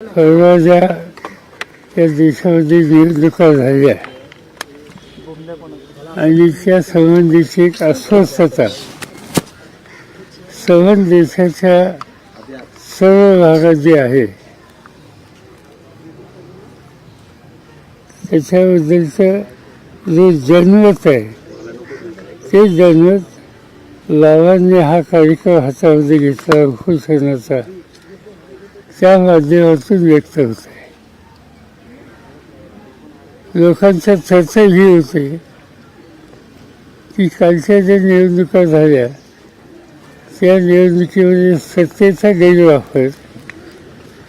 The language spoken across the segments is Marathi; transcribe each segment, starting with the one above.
परवा ज्या त्या देशामध्ये निवडणुका झाल्या आणि त्या संबंधीची एक अस्वस्थता संबंध देशाच्या सर्व भागात जे आहे त्याच्याबद्दलचं जो जनमत आहे ते जनमत लावांनी हा कार्यक्रम हातामध्ये घेतला उपोषणाचा त्या माध्यमातून व्यक्त होत आहे. लोकांच्या चर्चा ही होते की कालच्या ज्या निवडणुका झाल्या त्या निवडणुकीमध्ये सत्तेचा गैरवापर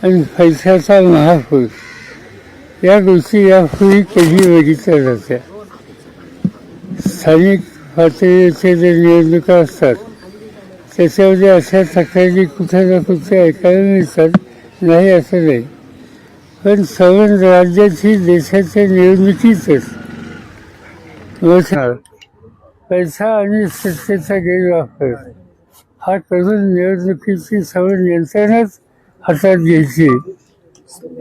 आणि पैशाचा महापूर या गोष्टी यापूर्वी कधी बघितल्या जात्या. स्थानिक पातळीवरच्या ज्या निवडणुका असतात त्याच्यामध्ये अशा तक्रारी कुठे ना कुठे ऐकायला मिळतात, नाही असं नाही. पण संबंध राज्याची देशाच्या निवडणुकीतच पैसा आणि सत्तेचा गैरवापर हा करून निवडणुकीची संबंध यंत्रणाच हातात घ्यायची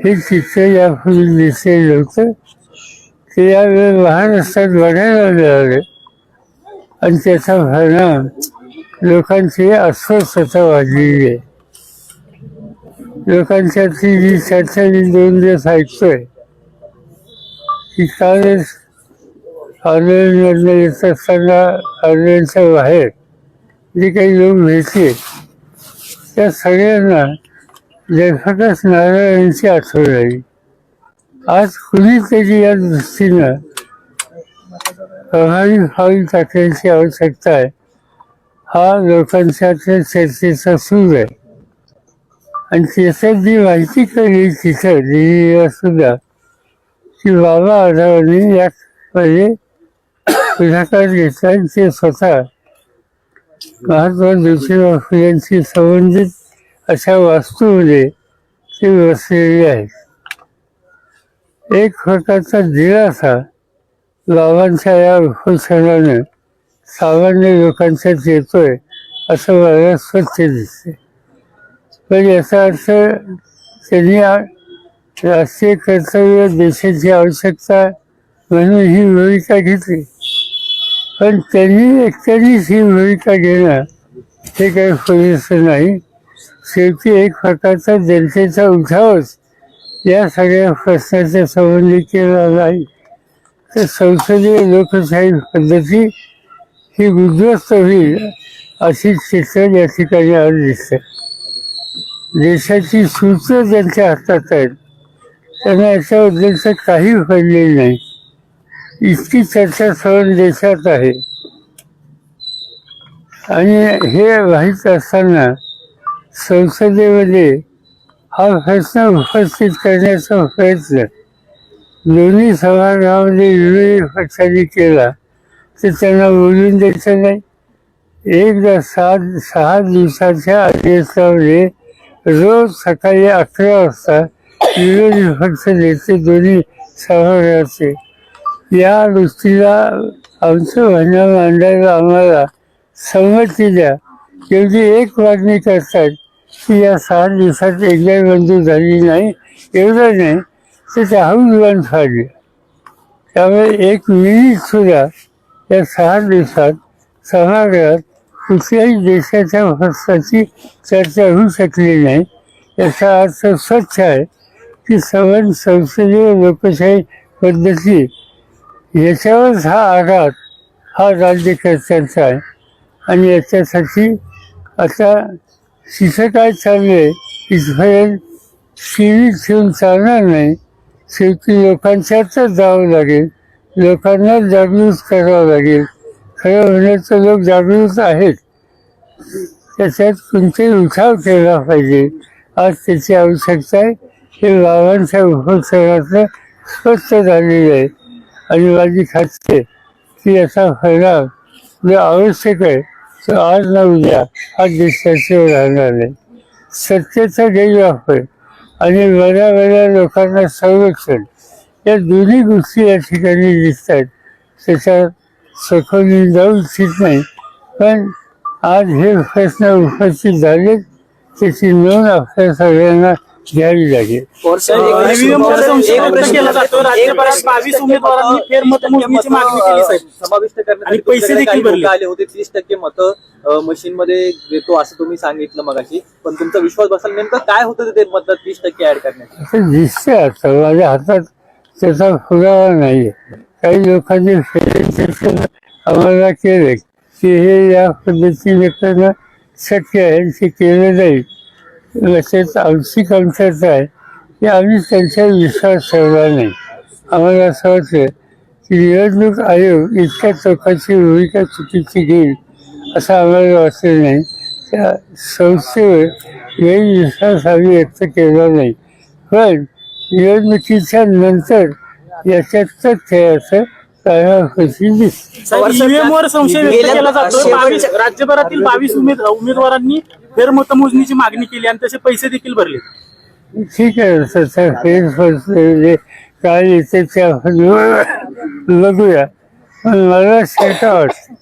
हे चित्र यापूर्वी दिसलेलं होतं. ते यावेळी महाराष्ट्रात बघायला मिळाले आणि त्याचा परिणाम लोकांची अस्वस्थता वाढलेली आहे. लोकांच्यातली जी चर्चा मी 2 दिवस ऐकतोय की कालच आंदोलनामधनं येत असताना आंदोलनाच्या बाहेर जे काही लोक भेटले त्या सगळ्यांना लेखकच नारायणांची आठवण आली. आज कुणीतरी या दृष्टीनं प्रभावी पाऊल टाकण्याची आवश्यकता आहे हा लोकांच्या चर्चेचा सूर आहे. आणि त्याच्यात जी माहिती कळली तिथं दिल्लीला सुद्धा की बाबा आढावांनी यामध्ये पुढाकार घेतला आणि ते स्वतः महात्मा ज्योतिबा फुलेंशी संबंधित अशा वास्तूमध्ये ते बसलेले आहेत. एक प्रकारचा दिलासा बाबांच्या या उपोषणानं सामान्य लोकांच्यात येतोय असं मला स्वच्छ दिसते. पण याचा अर्थ त्यांनी राष्ट्रीय कर्तव्य देशाची आवश्यकता म्हणून ही भूमिका घेतली. पण त्यांनी एकट्यानेच ही भूमिका घेणं हे काही पुरेसं नाही. शेवटी एक प्रकारचा जनतेचा उठावच या सगळ्या प्रश्नाच्या संबंधी केला नाही तर संसदीय लोकशाही पद्धती ही उद्ध्वस्त होईल अशी चित्र या ठिकाणी आज दिसते. देशाची सूत्र ज्यांच्या हातात आहेत त्यांना याच्याबद्दलचं काही पडलेलं नाही. इतकी चर्चा सर्व देशात आहे आणि हे माहीत असताना संसदेमध्ये हा प्रश्न उपस्थित करण्याचा प्रयत्न दोन्ही सभागृहामध्ये विरोधी पक्षांनी केला तर त्यांना बोलून द्यायचं नाही. एकदा 6 दिवसाच्या अधिवेशनामध्ये रोज सकाळी 11 वाजता विरोधी पक्ष नेते दोन्ही सभागृहाचे या गोष्टीला आमचं म्हणणं मांडायला आम्हाला संमती द्या. एवढी एक मागणी करतात की या 6 दिवसात एकदा मंजूर झाली नाही. एवढं नाही तर त्या हौल फाडली. त्यामुळे 1 मिनिटसुद्धा या 6 दिवसात सभागृहात कुठल्याही देशाच्या प्रश्नाची चर्चा होऊ शकली नाही. याचा अर्थ स्वच्छ आहे की संबंध संसदीय लोकशाही पद्धती याच्यावरच हा आघात हा राज्यकर्त्यांचा आहे. आणि याच्यासाठी आता तिथं काय चालू आहे इथपर्यंत सीमित ठेवून चालणार नाही. शेवटी लोकांच्यातच जावं लागेल, लोकांना जागृत करावं लागेल. खरं म्हणण्याचं लोक जागृत आहेत, त्याच्यात कोणतेही उठाव केला पाहिजे. आज त्याची आवश्यकता आहे हे बाबांच्या उपोषणातलं स्पष्ट झालेलं आहे. आणि माझी खात्री आहे की याचा परिणाम जो आवश्यक आहे तो आज ना उद्या हा देशाच्यावर राहणार नाही. सत्तेचा गैरवापर आणि बऱ्या लोकांना संरक्षण या दोन्ही गोष्टी या ठिकाणी दिसत आहेत. त्याच्यात सखोल जाऊ इच्छित नाही. पण आज हे प्रश्न उपस्थित झाले त्याची नोंद आपल्या सगळ्यांना घ्यावी लागेल. ईव्हीएम वर संशय व्यक्त केला जातो. राज्यभरात 22 उमेदवारांनी फेरमतमोजणीची मागणी केली साहेब. समाविष्ट आणि करण्यासाठी पैसे देखील काही भरले. लोक आले होते. 30% मतं मशीन मध्ये देतो असं तुम्ही सांगितलं मगाशी, पण तुमचा विश्वास बसाल नेमकं काय होतं ते मधलं 30% ऍड करण्याचं? असं दिसतंय आता माझ्या हातात त्याचा पुरावा नाही. काही लोकांनी आम्हाला केलं की हे या पद्धतीने करणं शक्य आहे, ते केलं जाईल. लक्षात आमची कमतरता आहे की आम्ही त्यांच्यावर विश्वास ठेवला नाही. आम्हाला असं वाटतं की निवडणूक आयोग इतक्या चौकाची भूमिका चुकीची घेईल असं आम्हाला वाटलं नाही. त्या संस्थेवर गैरविश्वास आम्ही व्यक्त केला नाही. पण निवडणुकीच्या नंतर याच्यात तथ्य असं काळापैकी दिसतं. साहेब, ईव्हीएम वर संशय व्यक्त केला जातो. राज्यभरातील 22 उमेदवारांनी फेरमतमोजणीची मागणी केली आणि तसे पैसे देखील भरले. ठीक आहे, तसं फेरफटले काय येते ते आपण बघूया. पण मला शंका वाटते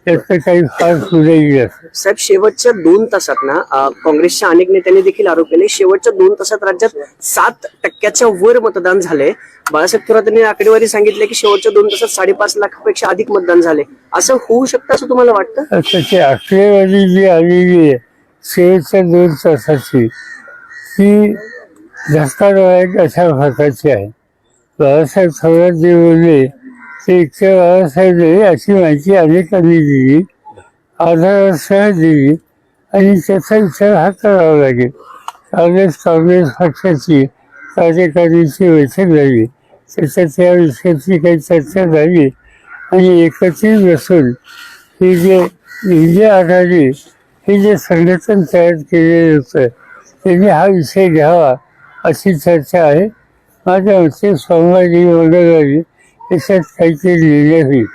त्याचं काही फार पुढे गेलं. साहेब, शेवटच्या 2 तासात ना काँग्रेसच्या अनेक नेत्यांनी देखील आरोप केले, शेवटच्या 2 तासात राज्यात 7% वर मतदान झाले. बाळासाहेब थोरात यांनी आकडेवारी सांगितले की शेवटच्या 2 तासात 5.5 लाखापेक्षा अधिक मतदान झाले. असं होऊ शकतं असं तुम्हाला वाटतं? त्याची आकडेवारी जी आलेली आहे शेवटच्या 2 तासाची ती धक्कादायक अशा प्रकारची आहे. बाळासाहेब थोरात जे बोलले ते इतकं बाळासाहेब नाही अशी माहिती अनेकांनी दिली, आधारासह दिली, आणि त्याचा विचार हा करावा लागेल. काँग्रेस पक्षाची कार्यकारिणीची बैठक झाली, त्याच्यात या विषयाची काही चर्चा झाली आणि एकत्रित बसून ही जे इंडिया आघाडी हे जे संघटन तयार केलेलं होतं त्यांनी हा विषय घ्यावा अशी चर्चा आहे. माझ्या मते सोमवारी मंगळवारी त्याच्यात काहीतरी लिहिलं होईल.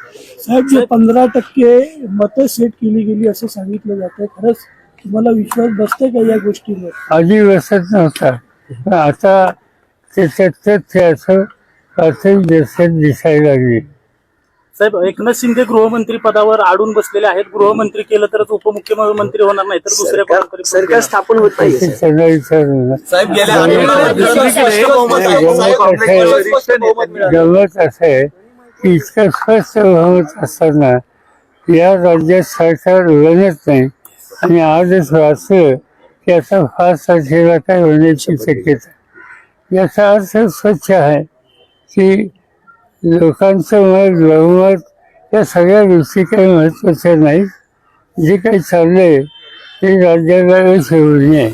साहेब, जे 15% मतं सेट केली गेली असं सांगितलं जातं, खरंच तुम्हाला विश्वास बसतोय का या गोष्टीवर? आधी बसत नव्हता, पण आता त्याच्यात तथ्य असं प्राथमिक दर्शक दिसायला लागले. साहेब, एकनाथ शिंदे गृहमंत्री पदावर अडून बसलेले आहेत. गृहमंत्री केलं तरच उपमुख्यमंत्री होणार नाही तर दुसऱ्या कोणाकडे सरकार स्थापन होत नाही. ते त्यांना विचारून गमत असं आहे की इतकं स्पष्ट बहुमत असताना या राज्यात सरकार बनत नाही आणि आजच वाचलं की आता 5 तारखेला काय होण्याची शक्यता. याचा अर्थ स्वच्छ आहे की लोकांचं मत बहुमत या सगळ्या गोष्टी काही महत्त्वाच्या नाहीत. जे काही चाललंय ते राज्याला ठेवणे आहे.